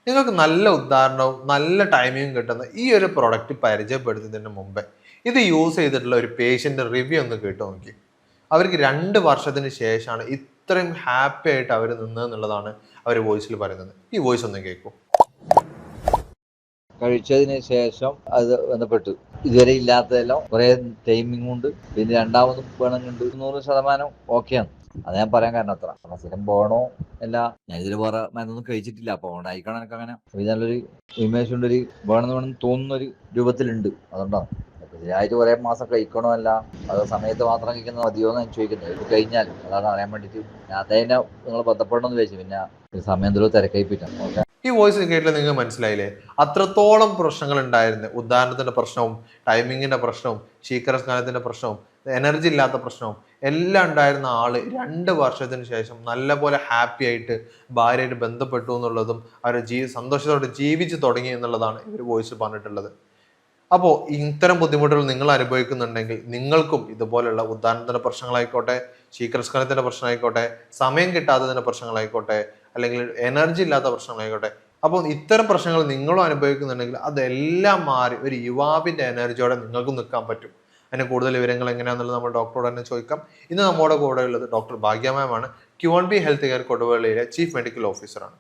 നിങ്ങൾക്ക് നല്ല ഉദാഹരണവും നല്ല ടൈമിങ്ങും കിട്ടുന്ന ഈ ഒരു പ്രൊഡക്റ്റ് പരിചയപ്പെടുത്തുന്നതിന് മുമ്പേ ഇത് യൂസ് ചെയ്തിട്ടുള്ള ഒരു പേഷ്യന്റ് റിവ്യൂ ഒന്ന് കേട്ടു നോക്കി. അവർക്ക് 2 വർഷത്തിന് ശേഷമാണ് ഇത്രയും ഹാപ്പി ആയിട്ട് അവർ നിന്നതെന്നുള്ളതാണ് അവർ വോയിസിൽ പറയുന്നത്. ഈ വോയിസ് ഒന്ന് കേൾക്കൂ. കഴിച്ചതിന് ശേഷം അത് ബന്ധപ്പെട്ടു. ഇതുവരെ ഇല്ലാത്തതെല്ലാം കുറെ ടൈമിംഗ് ഉണ്ട്. പിന്നെ രണ്ടാമതും വേണമെന്നുണ്ട്. 100% ഓക്കെയാണ്. അത് ഞാൻ പറയാൻ കാരണം അത്ര സ്ഥിരം പോകണോ അല്ല. ഞാൻ ഇതിൽ വേറെ മരുന്നൊന്നും കഴിച്ചിട്ടില്ല. അപ്പൊ ഉണ്ടായിക്കണം എനിക്ക് അങ്ങനെ നല്ലൊരു ഇമേജ് ഉണ്ട്, ഒരു വേണമെന്ന് തോന്നുന്ന ഒരു രൂപത്തിലുണ്ട്. അതുകൊണ്ടാണ് ഇതിനായിട്ട് കുറെ മാസം കഴിക്കണോ അല്ല അത് സമയത്ത് മാത്രം കഴിക്കുന്നത് മതിയോ എന്ന് ഞാൻ ചോദിക്കുന്നത്. ഇത് കഴിഞ്ഞാൽ അതാണ് അറിയാൻ വേണ്ടിയിട്ട് ഞാൻ അതേനെ നിങ്ങൾ ബന്ധപ്പെടണമെന്ന് ചോദിച്ചു. പിന്നെ സമയം എന്തെങ്കിലും തിരക്കായി പറ്റാം. ഈ വോയിസ് കേട്ടില്ല നിങ്ങൾക്ക് മനസ്സിലായില്ലേ? അത്രത്തോളം പ്രശ്നങ്ങൾ ഉണ്ടായിരുന്നു. ഉദാഹരണത്തിന്റെ പ്രശ്നവും ടൈമിങ്ങിന്റെ പ്രശ്നവും ശീഘ്രസ്നാനത്തിന്റെ പ്രശ്നവും എനർജി ഇല്ലാത്ത പ്രശ്നവും എല്ലാം ഉണ്ടായിരുന്ന ആള് 2 വർഷത്തിന് ശേഷം നല്ലപോലെ ഹാപ്പി ആയിട്ട് ഭാര്യയായിട്ട് ബന്ധപ്പെട്ടു എന്നുള്ളതും അവർ സന്തോഷത്തോടെ ജീവിച്ചു തുടങ്ങി എന്നുള്ളതാണ് ഇവർ വോയിസ് പറഞ്ഞിട്ടുള്ളത്. അപ്പോൾ ഇത്തരം ബുദ്ധിമുട്ടുകൾ നിങ്ങൾ അനുഭവിക്കുന്നുണ്ടെങ്കിൽ നിങ്ങൾക്കും ഇതുപോലുള്ള ഉദാഹരണത്തിന്റെ പ്രശ്നങ്ങളായിക്കോട്ടെ, ശീഘ്രസ്ഖലനത്തിന്റെ പ്രശ്നമായിക്കോട്ടെ, സമയം കിട്ടാത്തതിന്റെ പ്രശ്നങ്ങളായിക്കോട്ടെ, അല്ലെങ്കിൽ എനർജി ഇല്ലാത്ത പ്രശ്നങ്ങളായിക്കോട്ടെ, അപ്പോൾ ഇത്തരം പ്രശ്നങ്ങൾ നിങ്ങളും അനുഭവിക്കുന്നുണ്ടെങ്കിൽ അതെല്ലാം മാറി ഒരു യുവാവിന്റെ എനർജിയോടെ നിങ്ങൾക്കും നിൽക്കാൻ പറ്റും. അതിന് കൂടുതൽ വിവരങ്ങൾ എങ്ങനെയാണെന്നുള്ളത് നമ്മൾ ഡോക്ടറോട് തന്നെ ചോദിക്കാം. ഇന്ന് നമ്മുടെ കൂടെ ഉള്ളത് ഡോക്ടർ ഭാഗ്യ മാം ആണ്. ക്യൂൺബി ഹെൽത്ത് കെയർ കൊടുവള്ളിയിലെ ചീഫ് മെഡിക്കൽ ഓഫീസറാണ്.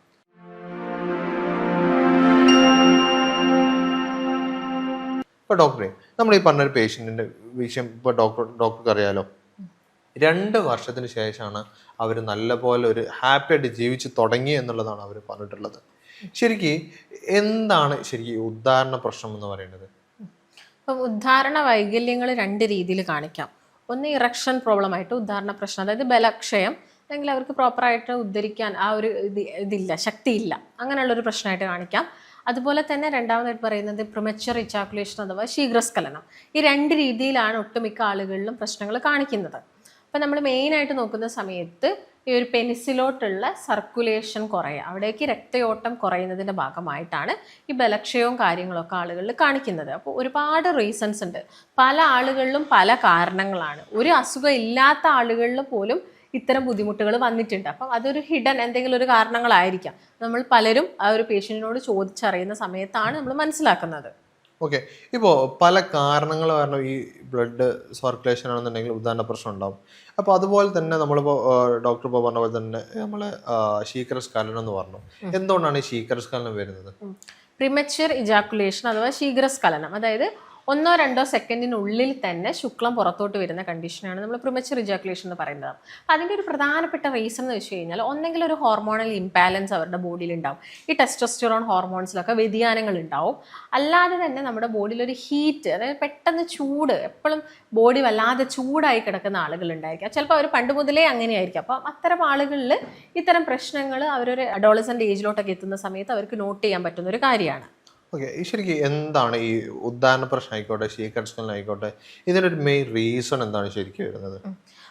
ഇപ്പോൾ ഡോക്ടറെ, നമ്മൾ ഈ പറഞ്ഞൊരു പേഷ്യൻറ്റിൻ്റെ വിഷയം ഇപ്പോൾ ഡോക്ടർക്ക് അറിയാലോ. 2 വർഷത്തിന് ശേഷമാണ് അവർ നല്ലപോലെ ഒരു ഹാപ്പി ആയിട്ട് ജീവിച്ച് തുടങ്ങി എന്നുള്ളതാണ് അവർ പറഞ്ഞിട്ടുള്ളത്. ശരിക്കും എന്താണ് ശരിക്കും ഉദാഹരണ പ്രശ്നം എന്ന് പറയുന്നത്? അപ്പം ഉദാഹരണ വൈകല്യങ്ങൾ 2 രീതിയിൽ കാണിക്കാം. ഒന്ന് ഇറക്ഷൻ പ്രോബ്ലം ആയിട്ട് ഉദാഹരണ പ്രശ്നം, അതായത് ബലക്ഷയം, അല്ലെങ്കിൽ അവർക്ക് പ്രോപ്പറായിട്ട് ഉദ്ധരിക്കാൻ ആ ഒരു ഇതില്ല, ശക്തിയില്ല, അങ്ങനെയുള്ളൊരു പ്രശ്നമായിട്ട് കാണിക്കാം. അതുപോലെ തന്നെ രണ്ടാമതായിട്ട് പറയുന്നത് പ്രിമച്വർ ഇജാക്കുലേഷൻ അഥവാ ശീഘ്രസ്ഖലനം. ഈ 2 രീതിയിലാണ് ഒട്ടുമിക്ക ആളുകളിലും പ്രശ്നങ്ങൾ കാണിക്കുന്നത്. അപ്പം നമ്മൾ മെയിനായിട്ട് നോക്കുന്ന സമയത്ത് ഈ ഒരു പെനിസിലോട്ടുള്ള സർക്കുലേഷൻ കുറയുക, അവിടേക്ക് രക്തയോട്ടം കുറയുന്നതിൻ്റെ ഭാഗമായിട്ടാണ് ഈ ബലക്ഷയവും കാര്യങ്ങളൊക്കെ ആളുകളിൽ കാണിക്കുന്നത്. അപ്പോൾ ഒരുപാട് റീസൺസ് ഉണ്ട്. പല ആളുകളിലും പല കാരണങ്ങളാണ്. ഒരു അസുഖം ഇല്ലാത്ത ആളുകളിൽ പോലും ഇത്തരം ബുദ്ധിമുട്ടുകൾ വന്നിട്ടുണ്ട്. അപ്പം അതൊരു ഹിഡൻ എന്തെങ്കിലും ഒരു കാരണങ്ങളായിരിക്കാം. നമ്മൾ പലരും ആ ഒരു പേഷ്യൻറ്റിനോട് ചോദിച്ചറിയുന്ന സമയത്താണ് നമ്മൾ മനസ്സിലാക്കുന്നത്. ഓക്കെ, ഇപ്പോൾ പല കാരണങ്ങൾ കാരണം ഈ ബ്ലഡ് സർക്കുലേഷൻ ആണെന്നുണ്ടെങ്കിൽ ഉദാഹരണ പ്രശ്നം ഉണ്ടാവും. അപ്പോൾ അതുപോലെ തന്നെ നമ്മളിപ്പോൾ ഡോക്ടർ ഇപ്പോൾ പറഞ്ഞ പോലെ തന്നെ നമ്മൾ ശീഘ്രസ്ഖലനം എന്ന് പറഞ്ഞു. എന്തുകൊണ്ടാണ് ഈ ശീഘ്രസ്ഖലനം വരുന്നത്? പ്രിമച്വർ ഇജാക്കുലേഷൻ അഥവാ ശീഘ്രസ്ഖലനം, അതായത് 1-2 സെക്കൻഡിനുള്ളിൽ തന്നെ ശുക്ലം പുറത്തോട്ട് വരുന്ന കണ്ടീഷനാണ് നമ്മൾ പ്രിമച്വർ ഇജാക്കുലേഷൻ എന്ന് പറയുന്നത്. അതിൻ്റെ ഒരു പ്രധാനപ്പെട്ട റീസൺ എന്ന് വെച്ച് കഴിഞ്ഞാൽ ഒന്നെങ്കിൽ ഒരു ഹോർമോണൽ ഇംബാലൻസ് അവരുടെ ബോഡിയിൽ ഉണ്ടാവും. ഈ ടെസ്റ്റോസ്റ്ററോൺ ഹോർമോൺസിലൊക്കെ വ്യതിയാനങ്ങൾ ഉണ്ടാവും. അല്ലാതെ തന്നെ നമ്മുടെ ബോഡിയിൽ ഒരു ഹീറ്റ്, അതായത് പെട്ടെന്ന് ചൂട്, എപ്പോഴും ബോഡി വല്ലാതെ ചൂടായി കിടക്കുന്ന ആളുകളുണ്ടായിരിക്കാം. ചിലപ്പോൾ അവർ പണ്ട് മുതലേ അങ്ങനെയായിരിക്കും. അപ്പം അത്തരം ആളുകളിൽ ഇത്തരം പ്രശ്നങ്ങൾ അവരൊരു അഡോളസൻ്റ് ഏജിലോട്ടൊക്കെ എത്തുന്ന സമയത്ത് അവർക്ക് നോട്ട് ചെയ്യാൻ പറ്റുന്ന ഒരു കാര്യമാണ്. ഓക്കെ, ശരിക്കും എന്താണ് ഈ ഉദാഹരണ പ്രശ്നം ആയിക്കോട്ടെ, ശീഘ്രസ്ഖലനം ആയിക്കോട്ടെ, ഇതിനൊരു മെയിൻ റീസൺ എന്താണ് ശരിക്കും വരുന്നത്?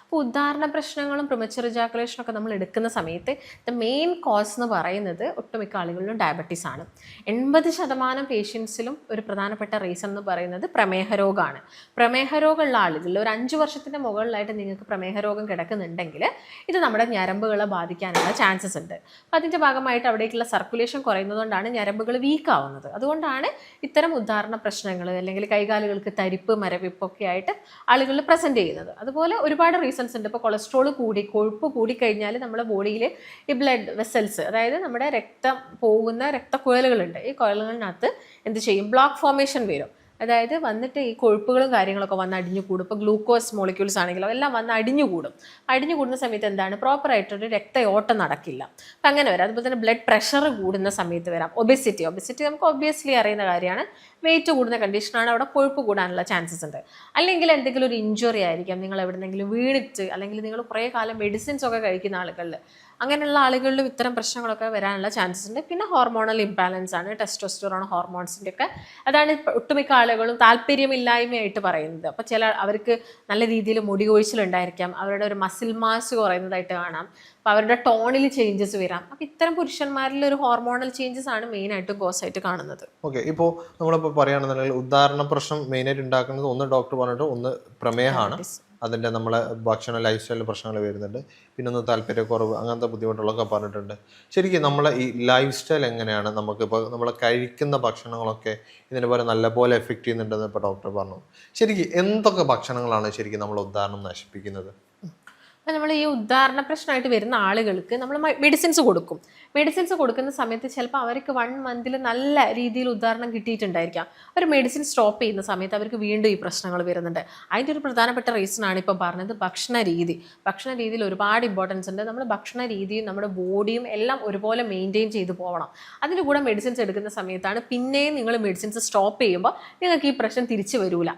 അപ്പോൾ ഉദാഹരണ പ്രശ്നങ്ങളും പ്രിമച്വർ ഇജാക്കുലേഷനും ഒക്കെ നമ്മൾ എടുക്കുന്ന സമയത്ത് ദ മെയിൻ കോസ് എന്ന് പറയുന്നത് ഒട്ടുമിക്ക ആളുകളിലും ഡയബറ്റീസ് ആണ്. 80% പേഷ്യൻസിലും ഒരു പ്രധാനപ്പെട്ട റീസൺ എന്ന് പറയുന്നത് പ്രമേഹ രോഗമാണ്. പ്രമേഹ രോഗമുള്ള ആളുകളിൽ ഒരു 5 വർഷത്തിൻ്റെ മുകളിലായിട്ട് നിങ്ങൾക്ക് പ്രമേഹ രോഗം കിടക്കുന്നുണ്ടെങ്കിൽ ഇത് നമ്മുടെ ഞരമ്പുകളെ ബാധിക്കാനുള്ള ചാൻസസ് ഉണ്ട്. അപ്പോൾ അതിൻ്റെ ഭാഗമായിട്ട് അവിടേക്കുള്ള സർക്കുലേഷൻ കുറയുന്നതുകൊണ്ടാണ് ഞരമ്പുകൾ വീക്ക് ആവുന്നത്. അതുകൊണ്ടാണ് ഇത്തരം ഉദാഹരണ പ്രശ്നങ്ങൾ, അല്ലെങ്കിൽ കൈകാലുകൾക്ക് തരിപ്പ്, മരവിപ്പൊക്കെ ആയിട്ട് ആളുകൾ പ്രസൻറ്റ് ചെയ്യുന്നത്. അതുപോലെ ഒരുപാട് റീസൺസ് ഉണ്ട്. ഇപ്പോൾ കൊളസ്ട്രോൾ കൊഴുപ്പ് കൂടിക്കഴിഞ്ഞാൽ നമ്മുടെ ബോഡിയിൽ ഈ ബ്ലഡ് വെസൽസ്, അതായത് നമ്മുടെ രക്തം പോകുന്ന രക്തക്കുഴലുകളുണ്ട്. ഈ കുഴലുകളിനകത്ത് എന്ത് ചെയ്യും? ബ്ലോക്ക് ഫോർമേഷൻ വരും. അതായത് വന്നിട്ട് ഈ കൊഴുപ്പുകളും കാര്യങ്ങളൊക്കെ വന്ന് അടിഞ്ഞുകൂടും. ഇപ്പോൾ ഗ്ലൂക്കോസ് മോളിക്യൂൾസ് ആണെങ്കിലും എല്ലാം വന്ന് അടിഞ്ഞുകൂടും. അടിഞ്ഞുകൂടുന്ന സമയത്ത് എന്താണ്? പ്രോപ്പറായിട്ടൊരു രക്തയോട്ടം നടക്കില്ല. അപ്പം അങ്ങനെ വരാം. അതുപോലെ തന്നെ ബ്ലഡ് പ്രഷർ കൂടുന്ന സമയത്ത് വരാം. ഒബെസിറ്റി നമുക്ക് ഒബ്വിയസ്ലി അറിയുന്ന കാര്യമാണ്. വെയിറ്റ് കൂടുന്ന കണ്ടീഷനാണ്, അവിടെ കൊഴുപ്പ് കൂടാനുള്ള ചാൻസസ് ഉണ്ട്. അല്ലെങ്കിൽ എന്തെങ്കിലും ഒരു ഇഞ്ചുറി ആയിരിക്കാം, നിങ്ങൾ എവിടെന്നെങ്കിലും വീണിട്ട്, അല്ലെങ്കിൽ നിങ്ങൾ കുറേ കാലം മെഡിസിൻസ് ഒക്കെ കഴിക്കുന്ന ആളുകളിൽ, അങ്ങനെയുള്ള ആളുകളിലും ഇത്തരം പ്രശ്നങ്ങളൊക്കെ വരാനുള്ള ചാൻസസ് ഉണ്ട്. പിന്നെ ഹോർമോണൽ ഇംബാലൻസ് ആണ്, ടെസ്റ്റോസ്റ്ററോൺ ഹോർമോൺസിൻ്റെ ഒക്കെ. അതാണ് ഒട്ടുമിക്ക ആളുകളും താല്പര്യമില്ലായ്മയായിട്ട് പറയുന്നത്. അപ്പോൾ അവർക്ക് നല്ല രീതിയിൽ മുടി കൊഴിച്ചിലുണ്ടായിരിക്കാം, അവരുടെ ഒരു മസിൽ മാസ് കുറയുന്നതായിട്ട് കാണാം, അപ്പോൾ അവരുടെ ടോണിൽ ചേഞ്ചസ് വരാം. അപ്പോൾ ഇത്തരം പുരുഷന്മാരിൽ ഒരു ഹോർമോണൽ ചേഞ്ചസ് ആണ് മെയിനായിട്ട് കോസായിട്ട് കാണുന്നത്. ഓക്കെ, ഇപ്പോൾ നമ്മളിപ്പോൾ പറയുകയാണെന്നുണ്ടെങ്കിൽ ഉദാഹരണ പ്രശ്നം മെയിനായിട്ട് ഉണ്ടാക്കുന്നത് ഒന്ന് ഡോക്ടർ പറഞ്ഞിട്ട് ഒന്ന് പ്രമേഹമാണ്, അതിൻ്റെ നമ്മളെ ഭക്ഷണ ലൈഫ് സ്റ്റൈലിൽ പ്രശ്നങ്ങൾ വരുന്നുണ്ട്, പിന്നെ ഒന്ന് താല്പര്യക്കുറവ്, അങ്ങനത്തെ ബുദ്ധിമുട്ടുകളൊക്കെ പറഞ്ഞിട്ടുണ്ട്. ശരിക്കും നമ്മളെ ഈ ലൈഫ് സ്റ്റൈൽ എങ്ങനെയാണ് നമുക്കിപ്പോൾ നമ്മൾ കഴിക്കുന്ന ഭക്ഷണങ്ങളൊക്കെ ഇതിനെ പോലെ നല്ലപോലെ എഫക്റ്റ് ചെയ്യുന്നുണ്ടെന്ന് ഇപ്പോൾ ഡോക്ടർ പറഞ്ഞു. ശരിക്കും എന്തൊക്കെ ഭക്ഷണങ്ങളാണ് ശരിക്കും നമ്മൾ ഉദാഹരണം നശിപ്പിക്കുന്നത്? അപ്പം നമ്മൾ ഈ ഉദാഹരണ പ്രശ്നമായിട്ട് വരുന്ന ആളുകൾക്ക് നമ്മൾ മെഡിസിൻസ് കൊടുക്കും. മെഡിസിൻസ് കൊടുക്കുന്ന സമയത്ത് ചിലപ്പോൾ അവർക്ക് 1 മന്തിൽ നല്ല രീതിയിൽ ഉദാഹരണം കിട്ടിയിട്ടുണ്ടായിരിക്കാം. ഒരു മെഡിസിൻ സ്റ്റോപ്പ് ചെയ്യുന്ന സമയത്ത് അവർക്ക് വീണ്ടും ഈ പ്രശ്നങ്ങൾ വരുന്നുണ്ട്. അതിൻ്റെ ഒരു പ്രധാനപ്പെട്ട റീസണാണ് ഇപ്പോൾ പറഞ്ഞത് ഭക്ഷണ രീതി. ഭക്ഷണ രീതിയിൽ ഒരുപാട് ഇമ്പോർട്ടൻസ് ഉണ്ട്. നമ്മൾ ഭക്ഷണ രീതിയും നമ്മുടെ ബോഡിയും എല്ലാം ഒരുപോലെ മെയിൻറ്റെയിൻ ചെയ്ത് പോകണം. അതിൻ്റെ കൂടെ മെഡിസിൻസ് എടുക്കുന്ന സമയത്താണ് പിന്നെയും നിങ്ങൾ മെഡിസിൻസ് സ്റ്റോപ്പ് ചെയ്യുമ്പോൾ നിങ്ങൾക്ക് ഈ പ്രശ്നം തിരിച്ചു വരില്ല.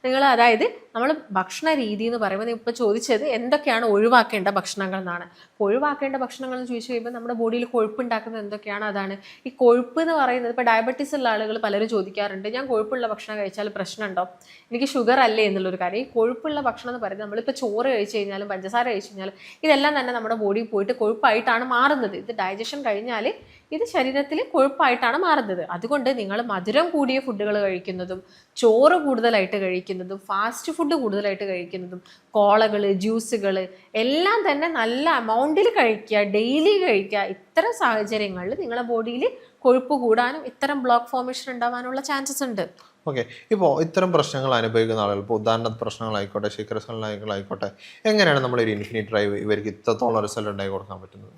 നിങ്ങൾ അതായത് നമ്മൾ ഭക്ഷണ രീതി എന്ന് പറയുമ്പോൾ ഇപ്പോൾ ചോദിച്ചത് എന്തൊക്കെയാണ് ഒഴിവാക്കേണ്ട ഭക്ഷണങ്ങൾ എന്നാണ്. ഒഴിവാക്കേണ്ട ഭക്ഷണങ്ങൾ എന്ന് ചോദിച്ചു കഴിയുമ്പോൾ നമ്മുടെ ബോഡിയിൽ കൊഴുപ്പ് ഉണ്ടാക്കുന്നത് എന്തൊക്കെയാണ്? അതാണ് ഈ കൊഴുപ്പ് എന്ന് പറയുന്നത്. ഇപ്പോൾ ഡയബറ്റീസ് ഉള്ള ആളുകൾ പലരും ചോദിക്കാറുണ്ട്, ഞാൻ കൊഴുപ്പുള്ള ഭക്ഷണം കഴിച്ചാൽ പ്രശ്നമുണ്ടോ, എനിക്ക് ഷുഗർ അല്ലേ എന്നുള്ളൊരു കാര്യം. ഈ കൊഴുപ്പുള്ള ഭക്ഷണം എന്ന് പറയുന്നത് നമ്മളിപ്പോൾ ചോറ് കഴിച്ച് കഴിഞ്ഞാലും പഞ്ചസാര കഴിച്ച് കഴിഞ്ഞാലും ഇതെല്ലാം തന്നെ നമ്മുടെ ബോഡിയിൽ പോയിട്ട് കൊഴുപ്പായിട്ടാണ് മാറുന്നത്. ഇത് ഡൈജഷൻ കഴിഞ്ഞാൽ ഇത് ശരീരത്തിൽ കൊഴുപ്പായിട്ടാണ് മാറുന്നത്. അതുകൊണ്ട് നിങ്ങൾ മധുരം കൂടിയ ഫുഡുകൾ കഴിക്കുന്നതും ചോറ് കൂടുതലായിട്ട് കഴിക്കുന്നതും ഫാസ്റ്റ് ഫുഡ് കൂടുതലായിട്ട് കഴിക്കുന്നതും കോളകൾ, ജ്യൂസുകൾ എല്ലാം തന്നെ നല്ല എമൗണ്ടിൽ കഴിക്കുക, ഡെയിലി കഴിക്കുക. ഇത്തരം സാഹചര്യങ്ങളിൽ നിങ്ങളുടെ ബോഡിയിൽ കൊഴുപ്പ് കൂടാനും ഇത്തരം ബ്ലോക്ക് ഫോർമേഷൻ ഉണ്ടാവാനുള്ള ചാൻസസ് ഉണ്ട്. ഓക്കെ, ഇപ്പോൾ ഇത്തരം പ്രശ്നങ്ങൾ അനുഭവിക്കുന്ന ആളുകൾ, ഇപ്പോൾ ഉദാഹരണ പ്രശ്നങ്ങളായിക്കോട്ടെ, ശീഘ്രസ്ഖലനങ്ങളായിക്കോട്ടെ, എങ്ങനെയാണ് നമ്മളൊരു ഇൻഫിനിറ്റ് ഡ്രൈവ് ഇവർക്ക് ഇത്രത്തോളം റിസൾട്ട് ഉണ്ടാക്കി കൊടുക്കാൻ പറ്റുന്നത്?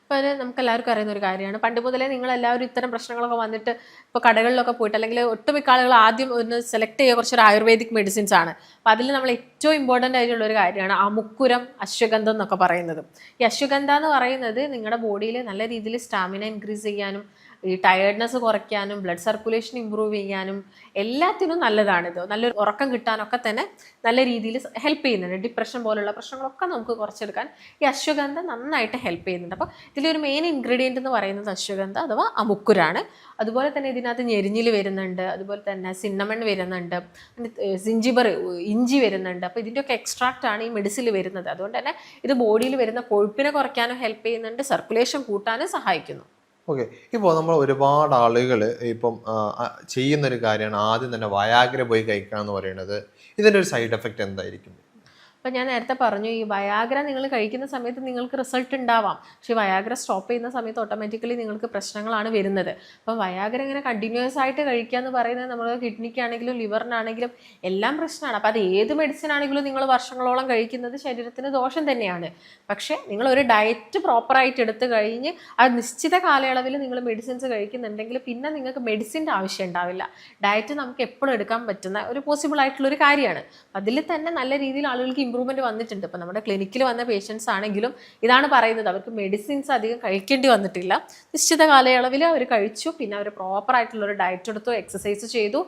അപ്പോൾ അത് നമുക്ക് എല്ലാവർക്കും അറിയുന്ന ഒരു കാര്യമാണ്. പണ്ട് മുതലേ നിങ്ങളെല്ലാവരും ഇത്തരം പ്രശ്നങ്ങളൊക്കെ വന്നിട്ട് ഇപ്പോൾ കടകളിലൊക്കെ പോയിട്ട് അല്ലെങ്കിൽ ഒട്ടുമിക്ക ആളുകൾ ആദ്യം ഒന്ന് സെലക്ട് ചെയ്യുക കുറച്ചൊരു ആയുർവേദിക് മെഡിസിൻസ് ആണ്. അപ്പോൾ അതിൽ നമ്മൾ ഏറ്റവും ഇമ്പോർട്ടൻ്റ് ആയിട്ടുള്ള ഒരു കാര്യമാണ് അമുക്കുരം, അശ്വഗന്ധം എന്നൊക്കെ പറയുന്നത്. ഈ അശ്വഗന്ധ എന്ന് പറയുന്നത് നിങ്ങളുടെ ബോഡിയിൽ നല്ല രീതിയിൽ സ്റ്റാമിന ഇൻക്രീസ് ചെയ്യാനും ഈ ടയേർഡ്നെസ് കുറയ്ക്കാനും ബ്ലഡ് സർക്കുലേഷൻ ഇമ്പ്രൂവ് ചെയ്യാനും എല്ലാത്തിനും നല്ലതാണിത്. നല്ലൊരു ഉറക്കം കിട്ടാനൊക്കെ തന്നെ നല്ല രീതിയിൽ ഹെൽപ്പ് ചെയ്യുന്നുണ്ട്. ഡിപ്രഷൻ പോലുള്ള പ്രശ്നങ്ങളൊക്കെ നമുക്ക് കുറച്ചെടുക്കാൻ ഈ അശ്വഗന്ധ നന്നായിട്ട് ഹെൽപ്പ് ചെയ്യുന്നുണ്ട്. അപ്പോൾ ഇതിലൊരു മെയിൻ ഇൻഗ്രീഡിയൻ്റ് എന്ന് പറയുന്നത് അശ്വഗന്ധ അഥവാ അമുക്കുരാണ്. അതുപോലെ തന്നെ ഇതിനകത്ത് ഞെരിഞ്ഞിൽ വരുന്നുണ്ട്, അതുപോലെ തന്നെ സിന്നമൺ വരുന്നുണ്ട്, സിഞ്ചിബർ ഇഞ്ചി വരുന്നുണ്ട്. അപ്പോൾ ഇതിൻ്റെയൊക്കെ എക്സ്ട്രാക്റ്റാണ് ഈ മെഡിസിനിൽ വരുന്നത്. അതുകൊണ്ട് തന്നെ ഇത് ബോഡിയിൽ വരുന്ന കൊഴുപ്പിനെ കുറയ്ക്കാനും ഹെൽപ്പ് ചെയ്യുന്നുണ്ട്, സർക്കുലേഷൻ കൂട്ടാനും സഹായിക്കുന്നു. ഓക്കെ, ഇപ്പോൾ നമ്മൾ ഒരുപാട് ആളുകൾ ഇപ്പം ചെയ്യുന്നൊരു കാര്യമാണ് ആദ്യം തന്നെ വയാഗ്ര പോയി കഴിക്കുക എന്ന് പറയുന്നത്. ഇതിൻ്റെ ഒരു സൈഡ് എഫക്റ്റ് എന്തായിരിക്കും? അപ്പം ഞാൻ നേരത്തെ പറഞ്ഞു, ഈ വയാഗ്ര നിങ്ങൾ കഴിക്കുന്ന സമയത്ത് നിങ്ങൾക്ക് റിസൾട്ട് ഉണ്ടാവാം. പക്ഷേ വയാഗ്ര സ്റ്റോപ്പ് ചെയ്യുന്ന സമയത്ത് ഓട്ടോമാറ്റിക്കലി നിങ്ങൾക്ക് പ്രശ്നങ്ങളാണ് വരുന്നത്. അപ്പം വയാഗ്ര ഇങ്ങനെ കണ്ടിന്യൂസ് ആയിട്ട് കഴിക്കുക എന്ന് പറയുന്നത് നമ്മൾ കിഡ്നിക്കാണെങ്കിലും ലിവറിനാണെങ്കിലും എല്ലാം പ്രശ്നമാണ്. അപ്പോൾ അത് ഏത് മെഡിസിൻ ആണെങ്കിലും നിങ്ങൾ വർഷങ്ങളോളം കഴിക്കുന്നത് ശരീരത്തിന് ദോഷം തന്നെയാണ്. പക്ഷേ നിങ്ങളൊരു ഡയറ്റ് പ്രോപ്പറായിട്ട് എടുത്ത് കഴിഞ്ഞ് അത് നിശ്ചിത കാലയളവിൽ നിങ്ങൾ മെഡിസിൻസ് കഴിക്കുന്നുണ്ടെങ്കിൽ പിന്നെ നിങ്ങൾക്ക് മെഡിസിൻ്റെ ആവശ്യം ഉണ്ടാവില്ല. ഡയറ്റ് നമുക്ക് എപ്പോഴും എടുക്കാൻ പറ്റുന്ന ഒരു പോസിബിൾ ആയിട്ടുള്ളൊരു കാര്യമാണ്. അതിൽ തന്നെ നല്ല രീതിയിൽ ആളുകൾക്ക് ഇമ്പ്രൂവ്മെൻറ്റ് വന്നിട്ടുണ്ട്. ഇപ്പോൾ നമ്മുടെ ക്ലിനിക്കിൽ വന്ന പേഷ്യൻസ് ആണെങ്കിലും ഇതാണ് പറയുന്നത്, അവർക്ക് മെഡിസിൻസ് അധികം കഴിക്കേണ്ടി വന്നിട്ടില്ല. നിശ്ചിത കാലയളവിൽ അവർ കഴിച്ചു, പിന്നെ അവർ പ്രോപ്പറായിട്ടുള്ളൊരു ഡയറ്റ് എടുത്തു, എക്സസൈസ് ചെയ്തു,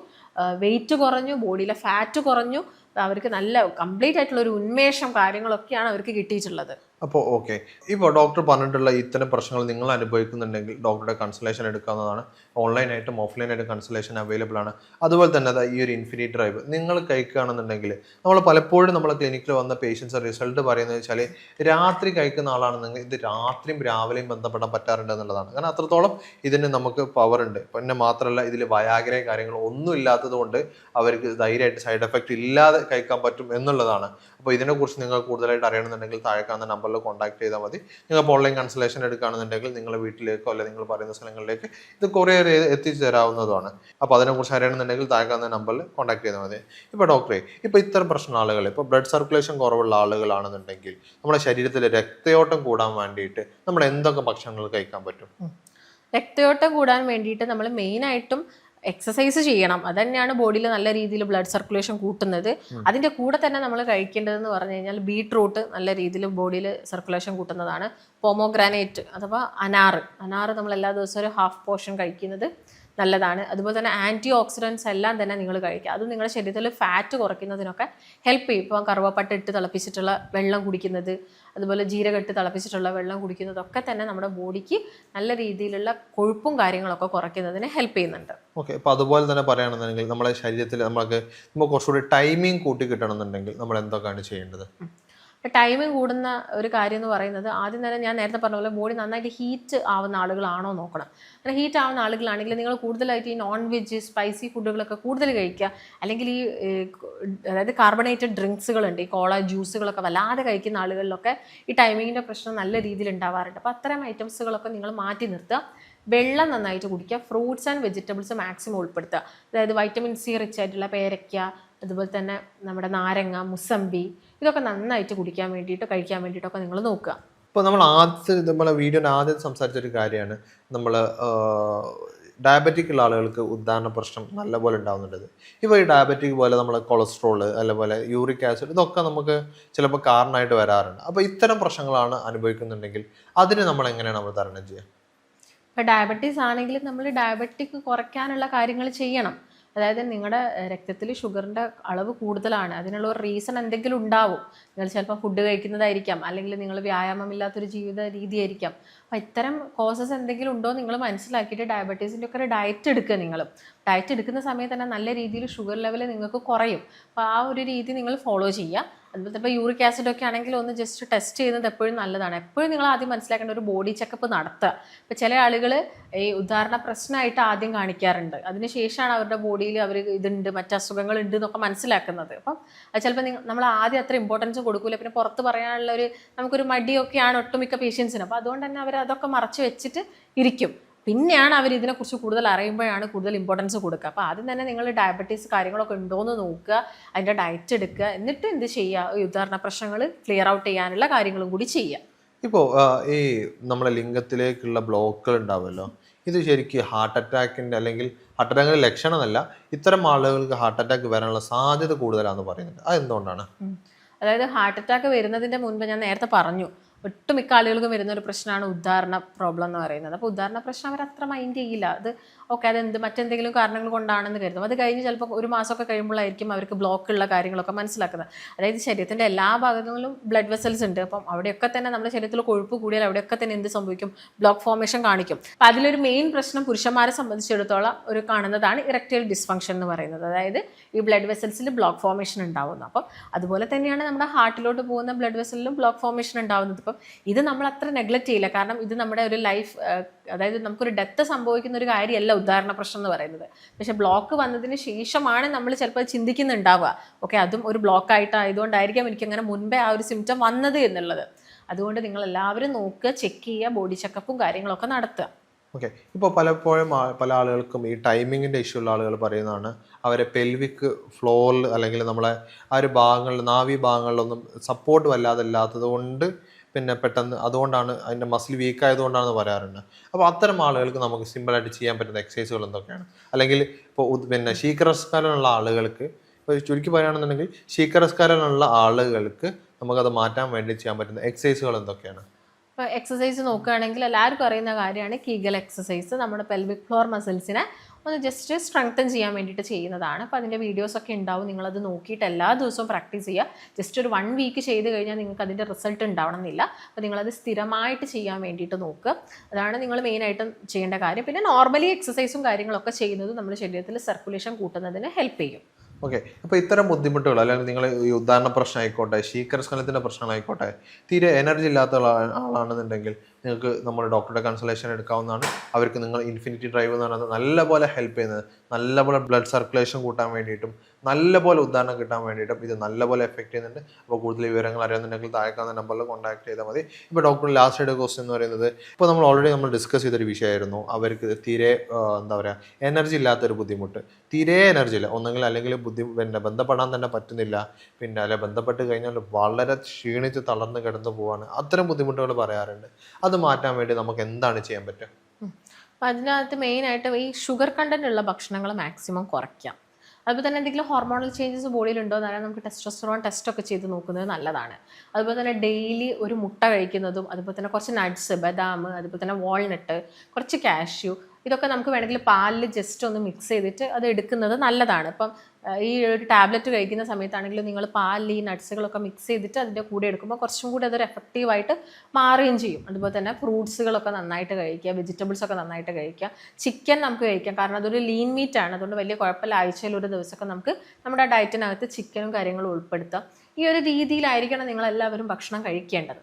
വെയിറ്റ് കുറഞ്ഞു, ബോഡിയിലെ ഫാറ്റ് കുറഞ്ഞു, അവർക്ക് നല്ല കംപ്ലീറ്റ് ആയിട്ടുള്ള ഒരു ഉന്മേഷം കാര്യങ്ങളൊക്കെയാണ് അവർക്ക് കിട്ടിയിട്ടുള്ളത്. അപ്പോൾ ഓക്കെ, ഇപ്പോൾ ഡോക്ടർ പറഞ്ഞിട്ടുള്ള ഇത്തരം പ്രശ്നങ്ങൾ നിങ്ങൾ അനുഭവിക്കുന്നുണ്ടെങ്കിൽ ഡോക്ടറുടെ കൺസൾട്ടേഷൻ എടുക്കാവുന്നതാണ്. ഓൺലൈനായിട്ടും ഓഫ്ലൈനായിട്ടും കൺസൾട്ടേഷൻ അവൈലബിൾ ആണ്. അതുപോലെ തന്നെ ഈ ഒരു ഇൻഫിനിറ്റ് ഡ്രൈവ് നിങ്ങൾ കഴിക്കുകയാണെന്നുണ്ടെങ്കിൽ നമ്മൾ പലപ്പോഴും നമ്മളെ ക്ലിനിക്കിൽ വന്ന പേഷ്യൻസ് റിസൾട്ട് പറയുന്നത് വെച്ചാൽ രാത്രി കഴിക്കുന്ന ആളാണെന്നെങ്കിൽ ഇത് രാത്രിയും രാവിലെയും ബന്ധപ്പെടാൻ പറ്റാറുണ്ട് എന്നുള്ളതാണ്. കാരണം അത്രത്തോളം ഇതിന് നമുക്ക് പവർ ഉണ്ട്. പിന്നെ മാത്രമല്ല ഇതിൽ വയാഗ്രയും കാര്യങ്ങളും ഒന്നും ഇല്ലാത്തത് കൊണ്ട് അവർക്ക് ധൈര്യമായിട്ട് സൈഡ് എഫക്റ്റ് ഇല്ലാതെ കഴിക്കാൻ പറ്റും എന്നുള്ളതാണ്. അപ്പോൾ ഇതിനെക്കുറിച്ച് നിങ്ങൾ കൂടുതലായിട്ട് അറിയണമെന്നുണ്ടെങ്കിൽ താഴെ കാണുന്ന നമ്പറിൽ കോൺടാക്ട് ചെയ്താൽ മതി. നിങ്ങൾക്ക് ഓൺലൈൻ കൺസൾട്ടേഷൻ എടുക്കുകയാണെന്നുണ്ടെങ്കിൽ നിങ്ങളുടെ വീട്ടിലേക്കോ അല്ലെങ്കിൽ നിങ്ങൾ പറയുന്ന സ്ഥലങ്ങളിലേക്ക് ഇത് കൊറിയർ എത്തിച്ചു തരാവുന്നതുമാണ്. അപ്പോൾ അതിനെക്കുറിച്ച് അറിയണമെന്നുണ്ടെങ്കിൽ താഴെ കാണുന്ന നമ്പറിൽ കോൺടാക്ട് ചെയ്താൽ മതി. ഇപ്പോൾ ഡോക്ടറെ, ഇപ്പോൾ ഇത്തരം പ്രശ്നം ആളുകൾ, ഇപ്പോൾ ബ്ലഡ് സർക്കുലേഷൻ കുറവുള്ള ആളുകളാണെന്നുണ്ടെങ്കിൽ നമ്മുടെ ശരീരത്തിൽ രക്തയോട്ടം കൂടാൻ വേണ്ടിയിട്ട് നമ്മൾ എന്തൊക്കെ ഭക്ഷണങ്ങൾ കഴിക്കാൻ പറ്റും? രക്തയോട്ടം കൂടാൻ വേണ്ടിയിട്ട് നമ്മൾ മെയിനായിട്ടും എക്സസൈസ് ചെയ്യണം. അത് തന്നെയാണ് ബോഡിയിൽ നല്ല രീതിയിൽ ബ്ലഡ് സർക്കുലേഷൻ കൂട്ടുന്നത്. അതിൻ്റെ കൂടെ തന്നെ നമ്മൾ കഴിക്കേണ്ടതെന്ന് പറഞ്ഞു കഴിഞ്ഞാൽ ബീട്രൂട്ട് നല്ല രീതിയിൽ ബോഡിയിൽ സർക്കുലേഷൻ കൂട്ടുന്നതാണ്. പോമോഗ്രാനൈറ്റ് അഥവാ അനാറ് നമ്മൾ എല്ലാ ദിവസവും ഒരു ഹാഫ് പോർഷൻ കഴിക്കുന്നത് നല്ലതാണ്. അതുപോലെ തന്നെ ആൻറ്റി ഓക്സിഡൻസ് എല്ലാം തന്നെ നിങ്ങൾ കഴിക്കുക. അത് നിങ്ങളുടെ ശരീരത്തിൽ ഫാറ്റ് കുറയ്ക്കുന്നതിനൊക്കെ ഹെൽപ്പ് ചെയ്യും. ഇപ്പോൾ കറുവപ്പട്ട ഇട്ട് തിളപ്പിച്ചിട്ടുള്ള വെള്ളം കുടിക്കുന്നത്, അതുപോലെ ജീരകം ഇട്ട് തിളപ്പിച്ചിട്ടുള്ള വെള്ളം കുടിക്കുന്നതൊക്കെ തന്നെ നമ്മുടെ ബോഡിക്ക് നല്ല രീതിയിലുള്ള കൊഴുപ്പും കാര്യങ്ങളൊക്കെ കുറയ്ക്കുന്നതിന് ഹെൽപ്പ് ചെയ്യുന്നുണ്ട്. ഓക്കെ, അപ്പോൾ അതുപോലെ തന്നെ പറയുകയാണെന്നുണ്ടെങ്കിൽ നമ്മുടെ ശരീരത്തിൽ നമുക്ക് കുറച്ചുകൂടി ടൈമിങ് കൂട്ടി കിട്ടണമെന്നുണ്ടെങ്കിൽ നമ്മൾ എന്തൊക്കെയാണ് ചെയ്യേണ്ടത്? അപ്പോൾ ടൈമിങ് കൂടുന്ന ഒരു കാര്യം എന്ന് പറയുന്നത് ആദ്യം തന്നെ ഞാൻ നേരത്തെ പറഞ്ഞ പോലെ ബോഡി നന്നായിട്ട് ഹീറ്റ് ആവുന്ന ആളുകളാണോ നോക്കണം. അങ്ങനെ ഹീറ്റ് ആവുന്ന ആളുകളാണെങ്കിൽ നിങ്ങൾ കൂടുതലായിട്ട് ഈ നോൺ വെജ് സ്പൈസി ഫുഡുകളൊക്കെ കൂടുതൽ കഴിക്കുക, അല്ലെങ്കിൽ ഈ അതായത് കാർബണേറ്റഡ് ഡ്രിങ്ക്സുകളുണ്ട്, ഈ കോള ജ്യൂസുകളൊക്കെ വല്ലാതെ കഴിക്കുന്ന ആളുകളിലൊക്കെ ഈ ടൈമിങ്ങിൻ്റെ പ്രശ്നം നല്ല രീതിയിൽ ഉണ്ടാവാറുണ്ട്. അപ്പോൾ അത്തരം ഐറ്റംസുകളൊക്കെ നിങ്ങൾ മാറ്റി നിർത്തുക. വെള്ളം നന്നായിട്ട് കുടിക്കുക. ഫ്രൂട്ട്സ് ആൻഡ് വെജിറ്റബിൾസ് മാക്സിമം ഉൾപ്പെടുത്തുക. അതായത് വൈറ്റമിൻ സി റിച്ച് ആയിട്ടുള്ള പേരയ്ക്ക, അതുപോലെ തന്നെ നമ്മുടെ നാരങ്ങ, മുസമ്പി, ഇതൊക്കെ നന്നായിട്ട് കുടിക്കാൻ വേണ്ടിയിട്ട് കഴിക്കാൻ വേണ്ടിയിട്ടൊക്കെ നിങ്ങൾ നോക്കുക. ഇപ്പോൾ നമ്മൾ ആദ്യത്തെ നമ്മളെ വീഡിയോൻ്റെ ആദ്യം സംസാരിച്ചൊരു കാര്യമാണ് നമ്മൾ ഡയബറ്റിക് ഉള്ള ആളുകൾക്ക് ഉദാഹരണ പ്രശ്നം നല്ലപോലെ ഉണ്ടാകുന്നുണ്ട്. ഇപ്പോൾ ഈ ഡയബറ്റിക് പോലെ നമ്മൾ കൊളസ്ട്രോള് അതുപോലെ യൂറിക് ആസിഡ് ഇതൊക്കെ നമുക്ക് ചിലപ്പോൾ കാരണമായിട്ട് വരാറുണ്ട്. അപ്പോൾ ഇത്തരം പ്രശ്നങ്ങളാണ് അനുഭവിക്കുന്നുണ്ടെങ്കിൽ അതിന് നമ്മൾ എങ്ങനെയാണ് നമ്മൾ തരണം ചെയ്യുക? ഇപ്പോൾ ഡയബറ്റീസ് ആണെങ്കിൽ നമ്മൾ ഡയബറ്റിക് കുറയ്ക്കാനുള്ള കാര്യങ്ങൾ ചെയ്യണം. അതായത് നിങ്ങളുടെ രക്തത്തിൽ ഷുഗറിൻ്റെ അളവ് കൂടുതലാണ്, അതിനുള്ള ഒരു റീസൺ എന്തെങ്കിലും ഉണ്ടാവും. നിങ്ങൾ ചിലപ്പോൾ ഫുഡ് കഴിക്കുന്നതായിരിക്കാം, അല്ലെങ്കിൽ നിങ്ങൾ വ്യായാമമില്ലാത്തൊരു ജീവിത രീതിയായിരിക്കാം. അപ്പോൾ ഇത്തരം കോസസ് എന്തെങ്കിലും ഉണ്ടോ നിങ്ങൾ മനസ്സിലാക്കിയിട്ട് ഡയബറ്റീസിൻ്റെ ഒക്കെ ഒരു ഡയറ്റ് എടുക്കുക. നിങ്ങൾ ഡയറ്റ് എടുക്കുന്ന സമയത്ത് തന്നെ നല്ല രീതിയിൽ ഷുഗർ ലെവൽ നിങ്ങൾക്ക് കുറയും. അപ്പോൾ ആ ഒരു രീതി നിങ്ങൾ ഫോളോ ചെയ്യുക. അതുപോലെ ഇപ്പോൾ യൂറിക് ആസിഡ് ഒക്കെ ആണെങ്കിൽ ഒന്ന് ജസ്റ്റ് ടെസ്റ്റ് ചെയ്യുന്നത് എപ്പോഴും നല്ലതാണ്. എപ്പോഴും നിങ്ങൾ ആദ്യം മനസ്സിലാക്കേണ്ട ഒരു ബോഡി ചെക്കപ്പ് നടത്തുക. ഇപ്പോൾ ചില ആളുകൾ ഈ ഉദാഹരണ പ്രശ്നമായിട്ട് ആദ്യം കാണിക്കാറുണ്ട്, അതിനുശേഷമാണ് അവരുടെ ബോഡിയിൽ അവർ ഇതുണ്ട് മറ്റ് അസുഖങ്ങളുണ്ട് എന്നൊക്കെ മനസ്സിലാക്കുന്നത്. അപ്പം അത് ചിലപ്പോൾ നമ്മൾ ആദ്യം അത്ര ഇമ്പോർട്ടൻസ് കൊടുക്കില്ല, പിന്നെ പുറത്ത് പറയാനുള്ള നമുക്കൊരു മടിയൊക്കെയാണ് ഒട്ടുമിക്ക പേഷ്യൻസിന്. അപ്പോൾ അതുകൊണ്ട് തന്നെ അവർ അതൊക്കെ മറച്ചു വെച്ചിട്ട് ഇരിക്കും. പിന്നെയാണ് അവർ ഇതിനെക്കുറിച്ച് കൂടുതൽ അറിയുമ്പോഴാണ് കൂടുതൽ ഇമ്പോർട്ടൻസ് കൊടുക്കുക. അപ്പോൾ ആദ്യം തന്നെ നിങ്ങൾ ഡയബറ്റീസ് കാര്യങ്ങളൊക്കെ ഉണ്ടോയെന്ന് നോക്കുക, അതിൻ്റെ ഡയറ്റ് എടുക്കുക, എന്നിട്ട് എന്ത് ചെയ്യുക, ഈ ഉദാഹരണ പ്രശ്നങ്ങൾ ക്ലിയർ ഔട്ട് ചെയ്യാനുള്ള കാര്യങ്ങളും കൂടി ചെയ്യുക. ഇപ്പോൾ ഈ നമ്മളെ ലിംഗത്തിലേക്കുള്ള ബ്ലോക്കുകൾ ഉണ്ടാവുമല്ലോ, ഇത് ശരിക്കും ഹാർട്ട് അറ്റാക്കിൻ്റെ അല്ലെങ്കിൽ ഹാർട്ട് അറ്റാക്കിൻ്റെ ലക്ഷണമല്ല, ഇത്തരം ആളുകൾക്ക് ഹാർട്ട് അറ്റാക്ക് വരാനുള്ള സാധ്യത കൂടുതലാണെന്ന് പറയുന്നുണ്ട്. അതെന്തുകൊണ്ടാണ്? അതായത് ഹാർട്ട് അറ്റാക്ക് വരുന്നതിൻ്റെ മുൻപ് ഞാൻ നേരത്തെ പറഞ്ഞു, ഒട്ടുമിക്ക ആളുകൾക്കും വരുന്ന ഒരു പ്രശ്നമാണ് ഉദാഹരണ പ്രോബ്ലം എന്ന് പറയുന്നത്. അപ്പോൾ ഉദാഹരണ പ്രശ്നം അവർ അത്ര മൈൻഡ് ചെയ്യില്ല. അത് ഓക്കെ, അതെന്ത് മറ്റെന്തെങ്കിലും കാരണങ്ങൾ കൊണ്ടാണെന്ന് കരുതും. അത് കഴിഞ്ഞ് ചിലപ്പോൾ ഒരു മാസമൊക്കെ കഴിയുമ്പോഴായിരിക്കും അവർക്ക് ബ്ലോക്കുള്ള കാര്യങ്ങളൊക്കെ മനസ്സിലാക്കുന്നത്. അതായത് ശരീരത്തിൻ്റെ എല്ലാ ഭാഗങ്ങളിലും ബ്ലഡ് വെസൽസ് ഉണ്ട്. അപ്പം അവിടെയൊക്കെ തന്നെ നമ്മുടെ ശരീരത്തിൽ കൊഴുപ്പ് കൂടിയാൽ അവിടെയൊക്കെ തന്നെ എന്ത് സംഭവിക്കും, ബ്ലോക്ക് ഫോർമേഷൻ കാണിക്കും. അപ്പം അതിലൊരു മെയിൻ പ്രശ്നം പുരുഷന്മാരെ സംബന്ധിച്ചിടത്തോളം ഒരു കാണുന്നതാണ് ഇറക്ടൈൽ ഡിസ്ഫങ്ഷൻ എന്ന് പറയുന്നത്. അതായത് ഈ ബ്ലഡ് വെസൽസിൽ ബ്ലോക്ക് ഫോർമേഷൻ ഉണ്ടാവുന്നു. അപ്പം അതുപോലെ തന്നെയാണ് നമ്മുടെ ഹാർട്ടിലോട്ട് പോകുന്ന ബ്ലഡ് വെസലിലും ബ്ലോക്ക് ഫോർമേഷൻ ഉണ്ടാവുന്നത്. ഇപ്പം ഇത് നമ്മൾ അത്ര നെഗ്ലക്റ്റ് ചെയ്യില്ല, കാരണം ഇത് നമ്മുടെ ഒരു ലൈഫ്, അതായത് നമുക്കൊരു ഡെത്ത് സംഭവിക്കുന്ന ഒരു കാര്യമല്ല ഉദാഹരണ പ്രശ്നം എന്ന് പറയുന്നത്. പക്ഷെ ബ്ലോക്ക് വന്നതിന് ശേഷമാണ് നമ്മൾ ചിലപ്പോൾ ചിന്തിക്കുന്നുണ്ടാവുക, ഓക്കെ അതും ഒരു ബ്ലോക്ക് ആയതുകൊണ്ടായിരിക്കാം എനിക്കങ്ങനെ മുൻപേ ആ ഒരു സിംറ്റം വന്നത് എന്നുള്ളത്. അതുകൊണ്ട് നിങ്ങൾ എല്ലാവരും നോക്കുക, ചെക്ക് ചെയ്യുക, ബോഡി ചെക്കപ്പും കാര്യങ്ങളൊക്കെ നടത്തുക. ഓക്കെ, ഇപ്പോൾ പലപ്പോഴും പല ആളുകൾക്കും ഈ ടൈമിങ്ങിൻ്റെ ഇഷ്യൂ ഉള്ള ആളുകൾ പറയുന്നതാണ് അവരെ പെൽവിക് ഫ്ലോറിൽ അല്ലെങ്കിൽ നമ്മളെ ആ ഒരു ഭാഗങ്ങളിൽ നാവി ഭാഗങ്ങളിലൊന്നും സപ്പോർട്ട് വല്ലാതെ ഇല്ലാത്തത് കൊണ്ട് പിന്നെ പെട്ടെന്ന് അതുകൊണ്ടാണ് അതിൻ്റെ മസിൽ വീക്ക് ആയതുകൊണ്ടാണെന്ന് പറയാറുണ്ട്. അപ്പോൾ അത്തരം ആളുകൾക്ക് നമുക്ക് സിമ്പിളായിട്ട് ചെയ്യാൻ പറ്റുന്ന എക്സസൈസുകൾ എന്തൊക്കെയാണ്? അല്ലെങ്കിൽ ഇപ്പോൾ പിന്നെ ശീഘ്രസ്ഖലനമുള്ള ആളുകൾക്ക്, ഇപ്പോൾ ചുരുക്കി പറയുകയാണെന്നുണ്ടെങ്കിൽ ശീഘ്രസ്ഖലനമുള്ള ആളുകൾക്ക് നമുക്കത് മാറ്റാൻ വേണ്ടി ചെയ്യാൻ പറ്റുന്ന എക്സസൈസുകൾ എന്തൊക്കെയാണ്? ഇപ്പോൾ എക്സസൈസ് നോക്കുകയാണെങ്കിൽ എല്ലാവർക്കും അറിയുന്ന കാര്യമാണ് കീഗൽ എക്സസൈസ്. നമ്മുടെ പെൽവിക് ഫ്ലോർ മസിൽസിനെ ഒന്ന് ജസ്റ്റ് സ്ട്രെങ്തൻ ചെയ്യാൻ വേണ്ടിയിട്ട് ചെയ്യുന്നതാണ്. അപ്പോൾ അതിൻ്റെ വീഡിയോസൊക്കെ ഉണ്ടാവും, നിങ്ങളത് നോക്കിയിട്ട് എല്ലാ ദിവസവും പ്രാക്ടീസ് ചെയ്യുക. ജസ്റ്റ് ഒരു 1 വീക്ക് ചെയ്ത് കഴിഞ്ഞാൽ നിങ്ങൾക്ക് അതിൻ്റെ റിസൾട്ട് ഉണ്ടാവണം എന്നില്ല. അപ്പോൾ നിങ്ങളത് സ്ഥിരമായിട്ട് ചെയ്യാൻ വേണ്ടിയിട്ട് നോക്കുക. അതാണ് നിങ്ങൾ മെയിനായിട്ടും ചെയ്യേണ്ട കാര്യം. പിന്നെ നോർമലി എക്സസൈസും കാര്യങ്ങളൊക്കെ ചെയ്യുന്നത് നമ്മുടെ ശരീരത്തിൽ സർക്കുലേഷൻ കൂട്ടുന്നതിന് ഹെൽപ്പ് ചെയ്യും. ഓക്കെ, അപ്പോൾ ഇത്തരം ബുദ്ധിമുട്ടുകൾ അല്ലെങ്കിൽ നിങ്ങൾ ഈ ഉദാഹരണ പ്രശ്നം ആയിക്കോട്ടെ, ശീഘ്രസ്ഖലനത്തിൻ്റെ പ്രശ്നങ്ങളായിക്കോട്ടെ, തീരെ എനർജി ഇല്ലാത്ത ആളാണെന്നുണ്ടെങ്കിൽ നിങ്ങൾക്ക് നമ്മൾ ഡോക്ടറുടെ കൺസൾട്ടേഷൻ എടുക്കാവുന്നതാണ്. അവർക്ക് നിങ്ങൾ ഇൻഫിനിറ്റി ഡ്രൈവ് എന്ന് പറയുന്നത് നല്ലപോലെ ഹെൽപ്പ് ചെയ്യുന്നത്, നല്ലപോലെ ബ്ലഡ് സർക്കുലേഷൻ കൂട്ടാൻ വേണ്ടിയിട്ടും നല്ലപോലെ ഉദാഹരണം കിട്ടാൻ വേണ്ടിയിട്ടും ഇത് നല്ലപോലെ എഫക്റ്റ് ചെയ്യുന്നുണ്ട്. അപ്പോൾ കൂടുതൽ വിവരങ്ങൾ അറിയാമെന്നുണ്ടെങ്കിൽ താഴെക്കാവുന്ന നമ്പറിൽ കോൺടാക്ട് ചെയ്താൽ മതി. ഇപ്പോൾ ഡോക്ടറിൻ്റെ ലാസ്റ്റ് ആയിട്ട് ക്വസ്റ്റ്യൻ എന്ന് പറയുന്നത്, ഇപ്പോൾ നമ്മൾ ഓൾറെഡി ഡിസ്കസ് ചെയ്തൊരു വിഷയമായിരുന്നു, അവർക്ക് തീരെ എന്താ പറയുക എനർജി ഇല്ലാത്തൊരു ബുദ്ധിമുട്ട്, തീരെ എനർജി ഇല്ല, ഒന്നെങ്കിൽ അല്ലെങ്കിൽ പിന്നെ ബന്ധപ്പെടാൻ തന്നെ പറ്റുന്നില്ല, പിന്നെ അല്ലെ ബന്ധപ്പെട്ട് കഴിഞ്ഞാൽ വളരെ ക്ഷീണിച്ച് തളർന്ന് കിടന്നു പോവാണ്, അത്തരം ബുദ്ധിമുട്ടുകൾ പറയാറുണ്ട്. അത് മാറ്റാൻ വേണ്ടി നമുക്ക് എന്താണ് ചെയ്യാൻ പറ്റുക? അപ്പം അതിനകത്ത് മെയിനായിട്ട് ഈ ഷുഗർ കണ്ടന്റ് ഉള്ള ഭക്ഷണങ്ങൾ മാക്സിമം കുറയ്ക്കാം. അതുപോലെ തന്നെ എന്തെങ്കിലും ഹോർമോണൽ ചേഞ്ചസ് ബോഡിയിലുണ്ടോ എന്ന് അറിയാൻ നമുക്ക് ടെസ്റ്റോസ്റ്ററോൺ ടെസ്റ്റൊക്കെ ചെയ്ത് നോക്കുന്നത് നല്ലതാണ്. അതുപോലെ തന്നെ ഡെയിലി ഒരു മുട്ട കഴിക്കുന്നതും, അതുപോലെ തന്നെ കുറച്ച് നട്ട്സ്, ബദാം, അതുപോലെ തന്നെ വാൾനട്ട്, കുറച്ച് കാഷ്യൂ, ഇതൊക്കെ നമുക്ക് വേണമെങ്കിൽ പാലിൽ ജസ്റ്റ് ഒന്ന് മിക്സ് ചെയ്തിട്ട് അത് എടുക്കുന്നത് നല്ലതാണ്. ഇപ്പം ഈ ഒരു ടാബ്ലറ്റ് കഴിക്കുന്ന സമയത്താണെങ്കിലും നിങ്ങൾ പാലിൽ ഈ നട്ട്സുകളൊക്കെ മിക്സ് ചെയ്തിട്ട് അതിൻ്റെ കൂടെ എടുക്കുമ്പോൾ കുറച്ചും കൂടി അതൊരു എഫക്റ്റീവായിട്ട് മാറുകയും ചെയ്യും. അതുപോലെ തന്നെ ഫ്രൂട്ട്സുകളൊക്കെ നന്നായിട്ട് കഴിക്കുക, വെജിറ്റബിൾസ് ഒക്കെ നന്നായിട്ട് കഴിക്കുക. ചിക്കൻ നമുക്ക് കഴിക്കാം, കാരണം അതൊരു ലീൻ മീറ്റ് ആണ്, അതുകൊണ്ട് വലിയ കുഴപ്പമില്ല. ആഴ്ചയിൽ ഒരു ദിവസമൊക്കെ നമുക്ക് നമ്മുടെ ഡയറ്റിനകത്ത് ചിക്കനും കാര്യങ്ങളും ഉൾപ്പെടുത്താം. ഈ ഒരു രീതിയിലായിരിക്കണം നിങ്ങളെല്ലാവരും ഭക്ഷണം കഴിക്കേണ്ടത്.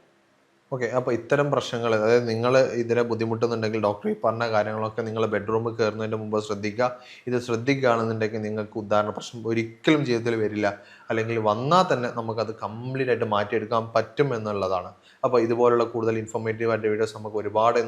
ഓക്കെ, അപ്പോൾ ഇത്തരം പ്രശ്നങ്ങൾ, അതായത് നിങ്ങൾ ഇതിനെ ബുദ്ധിമുട്ടുന്നുണ്ടെങ്കിൽ ഡോക്ടർ ഈ പറഞ്ഞ കാര്യങ്ങളൊക്കെ നിങ്ങൾ ബെഡ്റൂമിൽ കയറുന്നതിന് മുമ്പ് ശ്രദ്ധിക്കുക. ഇത് ശ്രദ്ധിക്കുകയാണെന്നുണ്ടെങ്കിൽ നിങ്ങൾക്ക് ഉദാഹരണ പ്രശ്നം ഒരിക്കലും ജീവിതത്തിൽ വരില്ല, അല്ലെങ്കിൽ വന്നാൽ തന്നെ നമുക്കത് കംപ്ലീറ്റ് ആയിട്ട് മാറ്റിയെടുക്കാൻ പറ്റും എന്നുള്ളതാണ്. അപ്പോൾ ഇതുപോലുള്ള കൂടുതൽ ഇൻഫോർമേറ്റീവ് ആയിട്ട് വീഡിയോസ്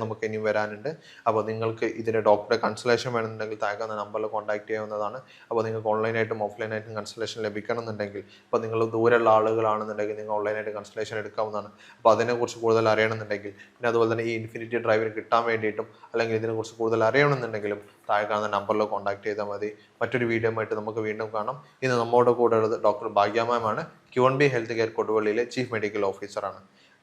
നമുക്ക് ഇനിയും വരാനുണ്ട്. അപ്പോൾ നിങ്ങൾക്ക് ഇതിൻ്റെ ഡോക്ടറെ കൺസൾട്ടേഷൻ വേണമെന്നുണ്ടെങ്കിൽ താഴെ നമ്പറിൽ കോൺടാക്ട് ചെയ്യാവുന്നതാണ്. അപ്പോൾ നിങ്ങൾക്ക് ഓൺലൈനായിട്ടും ഓഫ്ലൈനായിട്ടും കൺസൾട്ടേഷൻ ലഭിക്കണമെന്നുണ്ടെങ്കിൽ, ഇപ്പോൾ നിങ്ങൾ ദൂരെയുള്ള ആളുകളാണെന്നുണ്ടെങ്കിൽ നിങ്ങൾ ഓൺലൈനായിട്ട് കൺസൾട്ടേഷൻ എടുക്കാവുന്നതാണ്. അപ്പോൾ അതിനെക്കുറിച്ച് കൂടുതൽ അറിയണമെന്നുണ്ടെങ്കിൽ, പിന്നെ അതുപോലെ തന്നെ ഈ ഇൻഫിനിറ്റി ഡ്രൈവിന് കിട്ടാൻ വേണ്ടിയിട്ടും അല്ലെങ്കിൽ ഇതിനെക്കുറിച്ച് കൂടുതൽ അറിയണമെന്നുണ്ടെങ്കിലും താഴെ കാണുന്ന നമ്പറിൽ കോൺടാക്ട് ചെയ്താൽ മതി. മറ്റൊരു വീഡിയോ ആയിട്ട് നമുക്ക് വീണ്ടും കാണാം. ഇന്ന് നമ്മോട് കൂടെ ഉള്ളത് ഡോക്ടർ ഭാഗ്യ മാം ആണ്. Q1B ഹെൽത്ത് കെയർ കൊടുവള്ളിയിലെ ചീഫ് മെഡിക്കൽ ഓഫീസറാണ്.